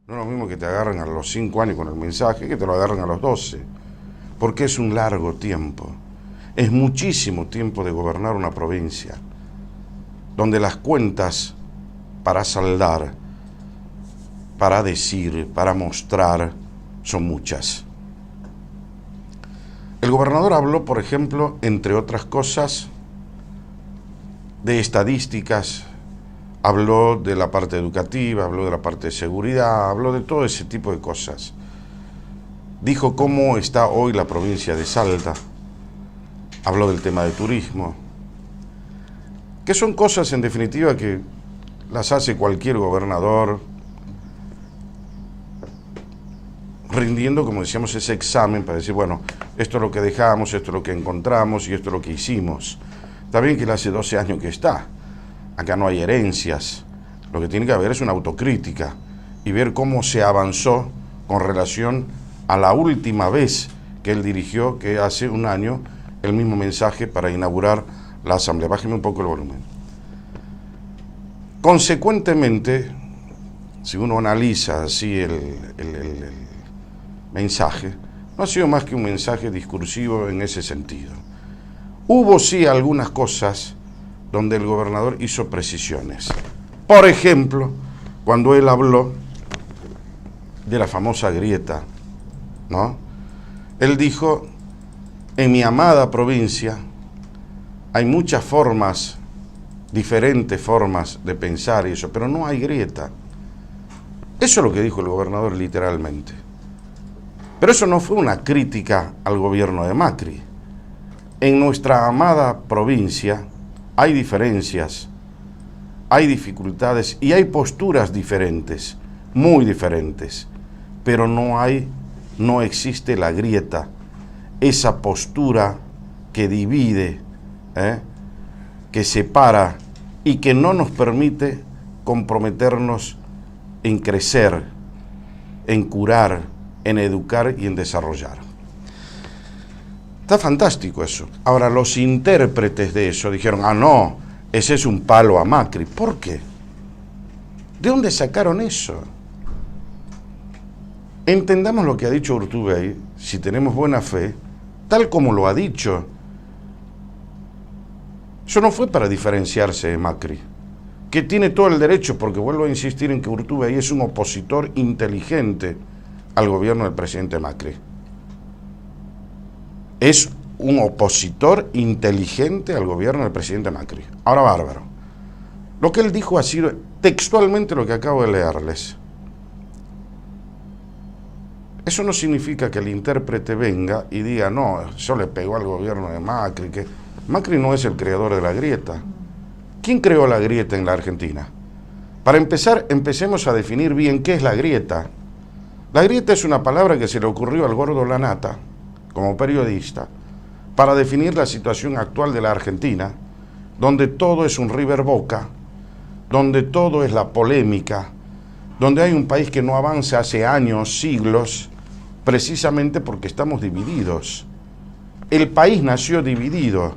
No es lo mismo que te agarren a los 5 años con el mensaje que te lo agarren a los 12, porque es un largo tiempo. Es muchísimo tiempo de gobernar una provincia, donde las cuentas para saldar, para decir, para mostrar, son muchas. El gobernador habló, por ejemplo, entre otras cosas, de estadísticas, habló de la parte educativa, habló de la parte de seguridad, habló de todo ese tipo de cosas. Dijo cómo está hoy la provincia de Salta, habló del tema de turismo, que son cosas en definitiva que las hace cualquier gobernador, rindiendo, como decíamos, ese examen para decir, bueno, esto es lo que dejamos, esto es lo que encontramos y esto es lo que hicimos. Está bien que él hace 12 años que está, acá no hay herencias, lo que tiene que haber es una autocrítica y ver cómo se avanzó con relación a la última vez que él dirigió, que hace un año, el mismo mensaje para inaugurar la asamblea. Bájeme un poco el volumen. Consecuentemente, si uno analiza así el mensaje, no ha sido más que un mensaje discursivo en ese sentido. Hubo sí algunas cosas donde el gobernador hizo precisiones. Por ejemplo, cuando él habló de la famosa grieta, ¿no? Él dijo, en mi amada provincia hay muchas formas, diferentes formas de pensar y eso, pero no hay grieta. Eso es lo que dijo el gobernador literalmente. Pero eso no fue una crítica al gobierno de Macri. En nuestra amada provincia hay diferencias, hay dificultades y hay posturas diferentes, muy diferentes, pero no existe la grieta, esa postura que divide, que separa y que no nos permite comprometernos en crecer, en curar, en educar y en desarrollar. Está fantástico eso. Ahora, los intérpretes de eso dijeron, no, ese es un palo a Macri. ¿Por qué? ¿De dónde sacaron eso? Entendamos lo que ha dicho Urtubey, si tenemos buena fe, tal como lo ha dicho. Eso no fue para diferenciarse de Macri, que tiene todo el derecho, porque vuelvo a insistir en que Urtubey es un opositor inteligente al gobierno del presidente Macri. Es un opositor inteligente al gobierno del presidente Macri. Ahora, bárbaro. Lo que él dijo ha sido textualmente lo que acabo de leerles. Eso no significa que el intérprete venga y diga, no, eso le pegó al gobierno de Macri, que Macri no es el creador de la grieta. ¿Quién creó la grieta en la Argentina? Para empezar, empecemos a definir bien qué es la grieta. La grieta es una palabra que se le ocurrió al Gordo Lanata, como periodista, para definir la situación actual de la Argentina, donde todo es un River Boca, donde todo es la polémica, donde hay un país que no avanza hace años, siglos, precisamente porque estamos divididos. El país nació dividido,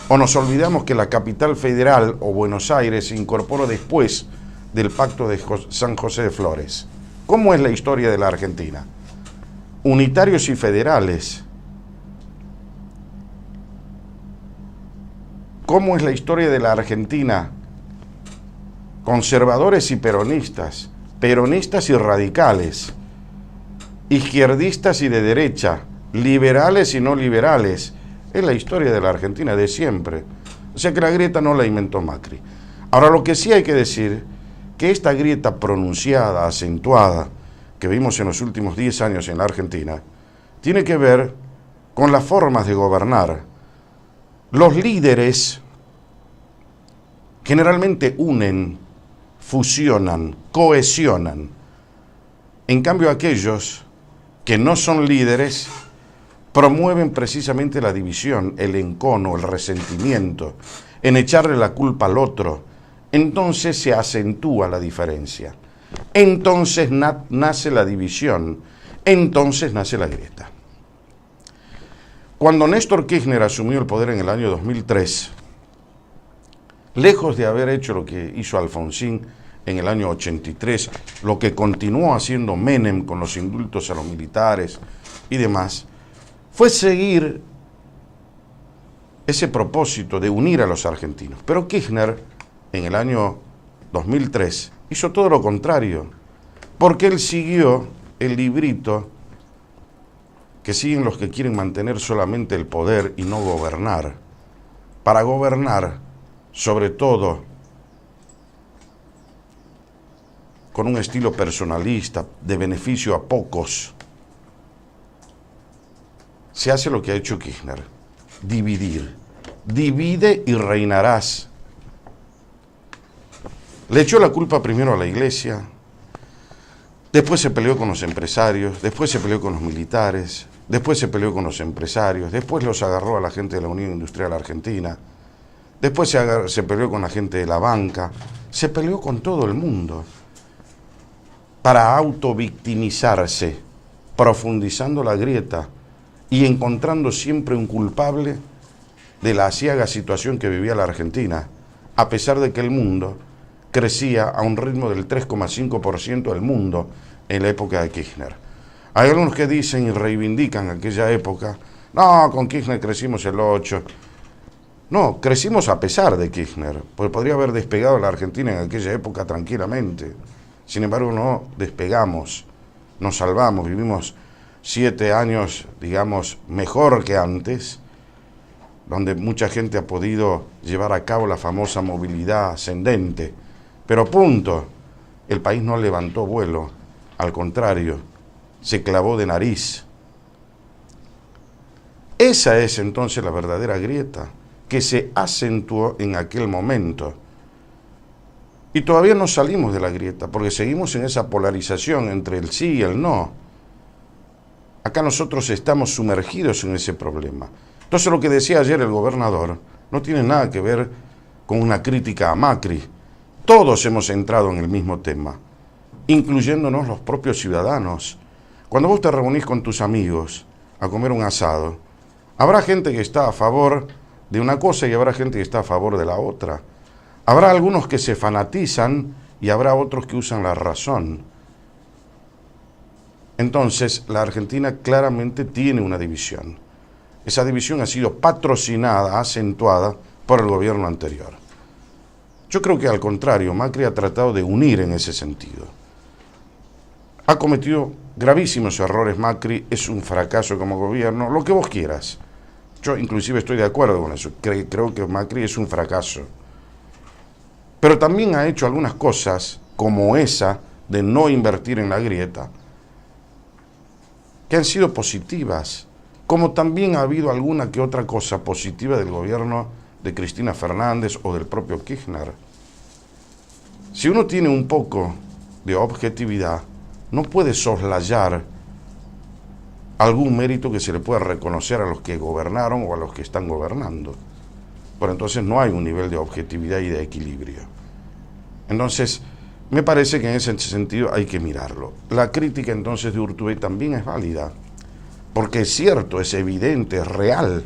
o nos olvidamos que la capital federal, o Buenos Aires, se incorporó después del Pacto de San José de Flores. ¿Cómo es la historia de la Argentina? Unitarios y federales. ¿Cómo es la historia de la Argentina? Conservadores y peronistas, peronistas y radicales, izquierdistas y de derecha, liberales y no liberales. Es la historia de la Argentina de siempre. O sea que la grieta no la inventó Macri. Ahora, lo que sí hay que decir, que esta grieta pronunciada, acentuada, que vimos en los últimos 10 años en la Argentina, tiene que ver con las formas de gobernar. Los líderes generalmente unen, fusionan, cohesionan. En cambio, aquellos que no son líderes promueven precisamente la división, el encono, el resentimiento, en echarle la culpa al otro. Entonces se acentúa la diferencia. Entonces nace la división, entonces nace la grieta. Cuando Néstor Kirchner asumió el poder en el año 2003, lejos de haber hecho lo que hizo Alfonsín, en el año 83, lo que continuó haciendo Menem con los indultos a los militares y demás, fue seguir ese propósito de unir a los argentinos. Pero Kirchner, en el año 2003, hizo todo lo contrario, porque él siguió el librito que siguen los que quieren mantener solamente el poder y no gobernar. Para gobernar, sobre todo, con un estilo personalista, de beneficio a pocos, se hace lo que ha hecho Kirchner: dividir. Divide y reinarás. Le echó la culpa primero a la iglesia, después se peleó con los empresarios, después se peleó con los militares, después se peleó con los empresarios, después los agarró a la gente de la Unión Industrial Argentina, después se peleó con la gente de la banca, se peleó con todo el mundo para autovictimizarse, profundizando la grieta y encontrando siempre un culpable de la aciaga situación que vivía la Argentina, a pesar de que el mundo crecía a un ritmo del 3,5% del mundo en la época de Kirchner. Hay algunos que dicen y reivindican aquella época: no, con Kirchner crecimos el 8%. No, crecimos a pesar de Kirchner, porque podría haber despegado la Argentina en aquella época tranquilamente. Sin embargo, no despegamos, nos salvamos, vivimos 7 años, digamos, mejor que antes, donde mucha gente ha podido llevar a cabo la famosa movilidad ascendente. Pero punto, el país no levantó vuelo, al contrario, se clavó de nariz. Esa es entonces la verdadera grieta, que se acentuó en aquel momento. Y todavía no salimos de la grieta, porque seguimos en esa polarización entre el sí y el no. Acá nosotros estamos sumergidos en ese problema. Entonces lo que decía ayer el gobernador no tiene nada que ver con una crítica a Macri. Todos hemos entrado en el mismo tema, incluyéndonos los propios ciudadanos. Cuando vos te reunís con tus amigos a comer un asado, habrá gente que está a favor de una cosa y habrá gente que está a favor de la otra. Habrá algunos que se fanatizan y habrá otros que usan la razón. Entonces, la Argentina claramente tiene una división. Esa división ha sido patrocinada, acentuada por el gobierno anterior. Yo creo que al contrario, Macri ha tratado de unir en ese sentido. Ha cometido gravísimos errores Macri, es un fracaso como gobierno, lo que vos quieras. Yo inclusive estoy de acuerdo con eso, creo que Macri es un fracaso. Pero también ha hecho algunas cosas, como esa de no invertir en la grieta, que han sido positivas, como también ha habido alguna que otra cosa positiva del gobierno de Cristina Fernández o del propio Kirchner. Si uno tiene un poco de objetividad, no puede soslayar algún mérito que se le pueda reconocer a los que gobernaron o a los que están gobernando. Pero entonces no hay un nivel de objetividad y de equilibrio. Entonces, me parece que en ese sentido hay que mirarlo. La crítica entonces de Urtubey también es válida, porque es cierto, es evidente, es real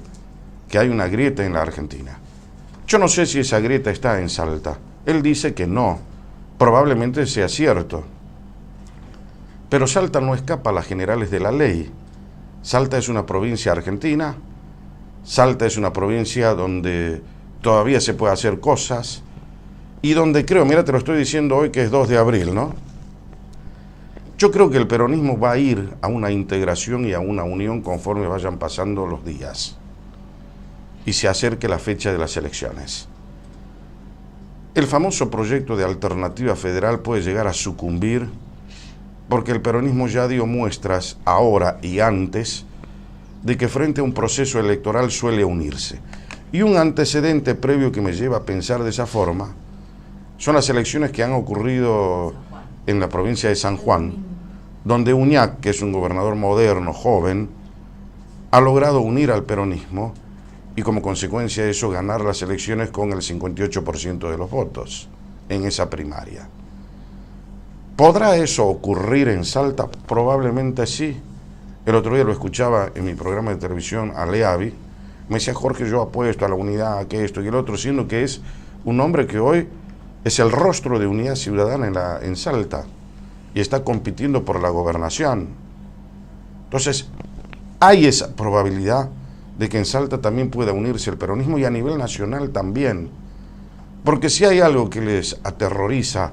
que hay una grieta en la Argentina. Yo no sé si esa grieta está en Salta. Él dice que no, probablemente sea cierto. Pero Salta no escapa a las generales de la ley. Salta es una provincia argentina, Salta es una provincia donde todavía se puede hacer cosas y donde creo, mira, te lo estoy diciendo hoy que es 2 de abril, ¿no? Yo creo que el peronismo va a ir a una integración y a una unión conforme vayan pasando los días y se acerque la fecha de las elecciones. El famoso proyecto de alternativa federal puede llegar a sucumbir porque el peronismo ya dio muestras ahora y antes de que frente a un proceso electoral suele unirse. Y un antecedente previo que me lleva a pensar de esa forma son las elecciones que han ocurrido en la provincia de San Juan, donde Uñac, que es un gobernador moderno, joven, ha logrado unir al peronismo y como consecuencia de eso ganar las elecciones con el 58% de los votos en esa primaria. ¿Podrá eso ocurrir en Salta? Probablemente sí. El otro día lo escuchaba en mi programa de televisión a Leavi. Me decía: Jorge, yo apuesto a la unidad, a que esto y el otro, siendo que es un hombre que hoy es el rostro de Unidad Ciudadana en Salta y está compitiendo por la gobernación. Entonces, hay esa probabilidad de que en Salta también pueda unirse el peronismo y a nivel nacional también. Porque si hay algo que les aterroriza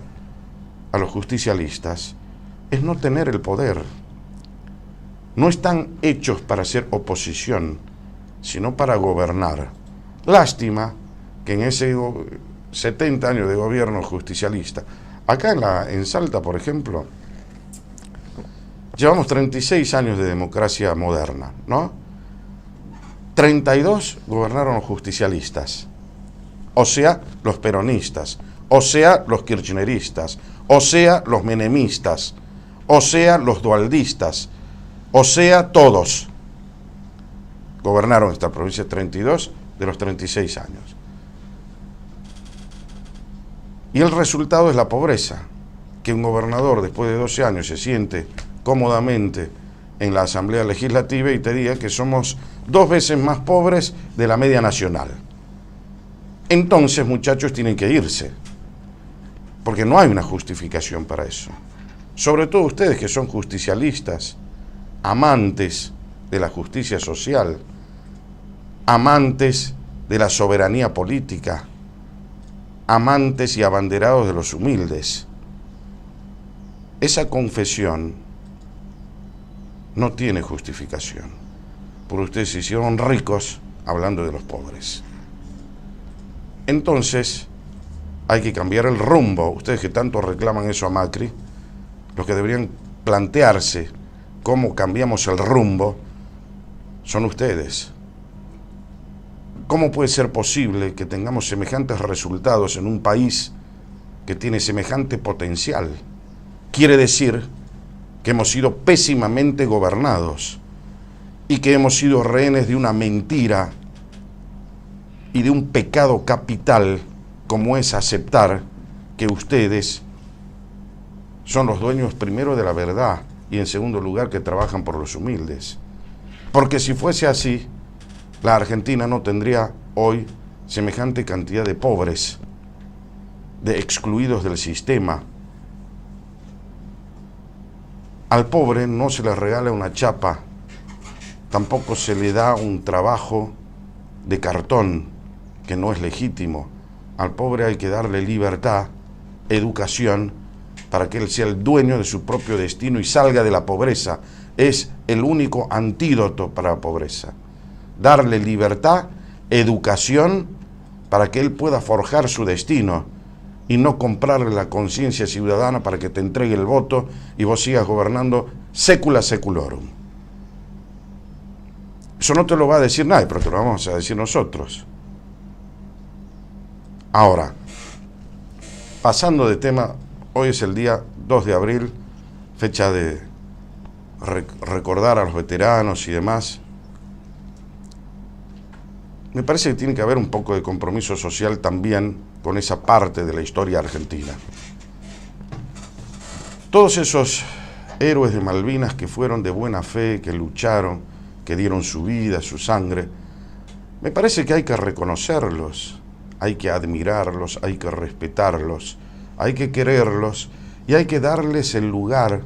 a los justicialistas, es no tener el poder. No están hechos para ser oposición, sino para gobernar. Lástima que en ese 70 años de gobierno justicialista, acá en Salta, por ejemplo, llevamos 36 años de democracia moderna, ¿no? 32 gobernaron los justicialistas, o sea, los peronistas, o sea, los kirchneristas, o sea, los menemistas, o sea, los dualdistas, o sea, todos gobernaron esta provincia 32 de los 36 años. Y el resultado es la pobreza, que un gobernador después de 12 años se siente cómodamente en la Asamblea Legislativa y te diga que somos 2 veces más pobres de la media nacional. Entonces, muchachos, tienen que irse, porque no hay una justificación para eso. Sobre todo ustedes que son justicialistas, amantes de la justicia social, amantes de la soberanía política, amantes y abanderados de los humildes. Esa confesión no tiene justificación, porque ustedes se hicieron ricos hablando de los pobres. Entonces, hay que cambiar el rumbo. Ustedes que tanto reclaman eso a Macri, los que deberían plantearse cómo cambiamos el rumbo son ustedes. ¿Cómo puede ser posible que tengamos semejantes resultados en un país que tiene semejante potencial? Quiere decir que hemos sido pésimamente gobernados y que hemos sido rehenes de una mentira y de un pecado capital como es aceptar que ustedes son los dueños primero de la verdad y en segundo lugar que trabajan por los humildes. Porque si fuese así, la Argentina no tendría hoy semejante cantidad de pobres, de excluidos del sistema. Al pobre no se le regala una chapa, tampoco se le da un trabajo de cartón que no es legítimo. Al pobre hay que darle libertad, educación, para que él sea el dueño de su propio destino y salga de la pobreza. Es el único antídoto para la pobreza. Darle libertad, educación, para que él pueda forjar su destino y no comprarle la conciencia ciudadana para que te entregue el voto y vos sigas gobernando secula seculorum. Eso no te lo va a decir nadie, pero te lo vamos a decir nosotros. Ahora, pasando de tema, hoy es el día 2 de abril, fecha de recordar a los veteranos y demás. Me parece que tiene que haber un poco de compromiso social también con esa parte de la historia argentina. Todos esos héroes de Malvinas que fueron de buena fe, que lucharon, que dieron su vida, su sangre, me parece que hay que reconocerlos, hay que admirarlos, hay que respetarlos, hay que quererlos y hay que darles el lugar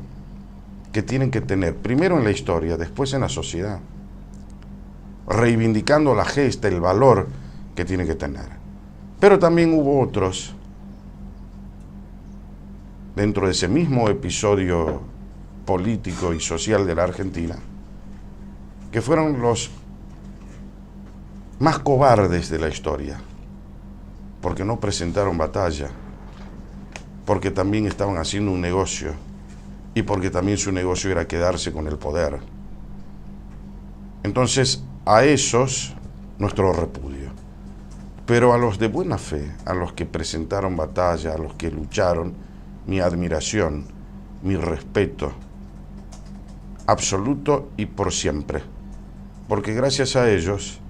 que tienen que tener, primero en la historia, después en la sociedad, reivindicando la gesta, el valor que tiene que tener. Pero también hubo otros, dentro de ese mismo episodio político y social de la Argentina, que fueron los más cobardes de la historia, porque no presentaron batalla, porque también estaban haciendo un negocio y porque también su negocio era quedarse con el poder. Entonces, a esos, nuestro repudio. Pero a los de buena fe, a los que presentaron batalla, a los que lucharon, mi admiración, mi respeto, absoluto y por siempre. Porque gracias a ellos,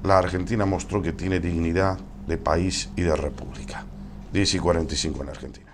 la Argentina mostró que tiene dignidad de país y de república. 10:45 en Argentina.